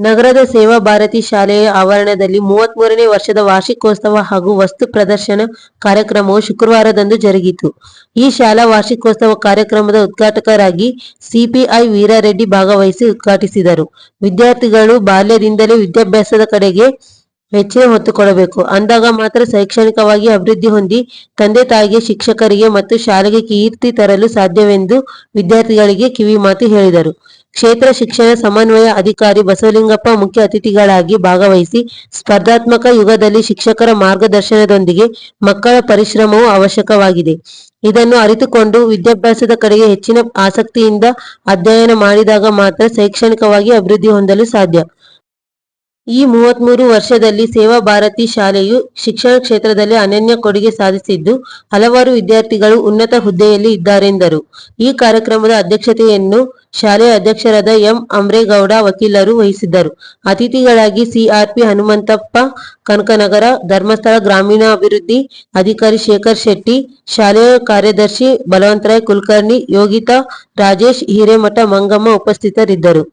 ನಗರದ ಸೇವಾ ಭಾರತಿ ಶಾಲೆಯ ಆವರಣದಲ್ಲಿ 33ನೇ ವರ್ಷದ ವಾರ್ಷಿಕೋತ್ಸವ ಹಾಗೂ ವಸ್ತು ಪ್ರದರ್ಶನ ಕಾರ್ಯಕ್ರಮವು ಶುಕ್ರವಾರದಂದು ಜರುಗಿತು. ಈ ಶಾಲಾ ವಾರ್ಷಿಕೋತ್ಸವ ಕಾರ್ಯಕ್ರಮದ ಉದ್ಘಾಟಕರಾಗಿ ಸಿಪಿಐ ವೀರಾರೆಡ್ಡಿ ಭಾಗವಹಿಸಿ ಉದ್ಘಾಟಿಸಿದರು. ವಿದ್ಯಾರ್ಥಿಗಳು ಬಾಲ್ಯದಿಂದಲೇ ವಿದ್ಯಾಭ್ಯಾಸದ ಕಡೆಗೆ ಹೆಚ್ಚಿನ ಒತ್ತು ಕೊಡಬೇಕು. ಅಂದಾಗ ಮಾತ್ರ ಶೈಕ್ಷಣಿಕವಾಗಿ ಅಭಿವೃದ್ಧಿ ಹೊಂದಿ ತಂದೆ ತಾಯಿಗೆ, ಶಿಕ್ಷಕರಿಗೆ ಮತ್ತು ಶಾಲೆಗೆ ಕೀರ್ತಿ ತರಲು ಸಾಧ್ಯವೆಂದು ವಿದ್ಯಾರ್ಥಿಗಳಿಗೆ ಕಿವಿಮಾತು ಹೇಳಿದರು. ಕ್ಷೇತ್ರ ಶಿಕ್ಷಣ ಸಮನ್ವಯ ಅಧಿಕಾರಿ ಬಸವಲಿಂಗಪ್ಪ ಮುಖ್ಯ ಅತಿಥಿಗಳಾಗಿ ಭಾಗವಹಿಸಿ, ಸ್ಪರ್ಧಾತ್ಮಕ ಯುಗದಲ್ಲಿ ಶಿಕ್ಷಕರ ಮಾರ್ಗದರ್ಶನದೊಂದಿಗೆ ಮಕ್ಕಳ ಪರಿಶ್ರಮವು ಅವಶ್ಯಕವಾಗಿದೆ. ಇದನ್ನು ಅರಿತುಕೊಂಡು ವಿದ್ಯಾಭ್ಯಾಸದ ಕಡೆಗೆ ಹೆಚ್ಚಿನ ಆಸಕ್ತಿಯಿಂದ ಅಧ್ಯಯನ ಮಾಡಿದಾಗ ಮಾತ್ರ ಶೈಕ್ಷಣಿಕವಾಗಿ ಅಭಿವೃದ್ಧಿ ಹೊಂದಲು ಸಾಧ್ಯ. ಈ 33 ವರ್ಷದಲ್ಲಿ ಸೇವಾ ಭಾರತಿ ಶಾಲೆಯು ಶಿಕ್ಷಣ ಕ್ಷೇತ್ರದಲ್ಲಿ ಅನನ್ಯ ಕೊಡುಗೆ ಸಾಧಿಸಿದ್ದು, ಹಲವಾರು ವಿದ್ಯಾರ್ಥಿಗಳು ಉನ್ನತ ಹುದ್ದೆಯಲ್ಲಿ ಇದ್ದಾರೆಂದರು. ಈ ಕಾರ್ಯಕ್ರಮದ ಅಧ್ಯಕ್ಷತೆಯನ್ನು ಶಾಲೆಯ ಅಧ್ಯಕ್ಷರಾದ ಎಂ ಅಮ್ರೇಗೌಡ ವಕೀಲರು ವಹಿಸಿದ್ದರು. ಅತಿಥಿಗಳಾಗಿ ಸಿಆರ್ಪಿ ಹನುಮಂತಪ್ಪ ಕನಕನಗರ, ಧರ್ಮಸ್ಥಳ ಗ್ರಾಮೀಣಾಭಿವೃದ್ಧಿ ಅಧಿಕಾರಿ ಶೇಖರ್ ಶೆಟ್ಟಿ, ಶಾಲೆಯ ಕಾರ್ಯದರ್ಶಿ ಬಲವಂತರಾಯ್ ಕುಲಕರ್ಣಿ, ಯೋಗಿತಾ, ರಾಜೇಶ್, ಹಿರೇಮಠ, ಮಂಗಮ್ಮ ಉಪಸ್ಥಿತರಿದ್ದರು.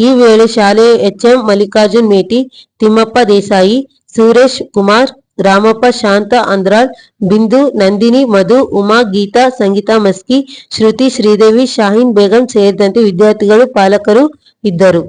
ಈ ವೇಳೆ ಶಾಲೆಯ ಎಚ್ಎಂ ಮಲ್ಲಿಕಾರ್ಜುನ್ ಮೇಟಿ, ತಿಮ್ಮಪ್ಪ ದೇಸಾಯಿ, ಸುರೇಶ್ ಕುಮಾರ್, ರಾಮಪ್ಪ, ಶಾಂತ ಅಂದ್ರಾಳ್, ಬಿಂದು, ನಂದಿನಿ, ಮಧು, ಉಮಾ, ಗೀತಾ, ಸಂಗೀತಾ ಮಸ್ಕಿ, ಶ್ರುತಿ, ಶ್ರೀದೇವಿ, ಶಾಹೀನ್ ಬೇಗಂ ಸೇರಿದಂತೆ ವಿದ್ಯಾರ್ಥಿಗಳು, ಪಾಲಕರು ಇದ್ದರು.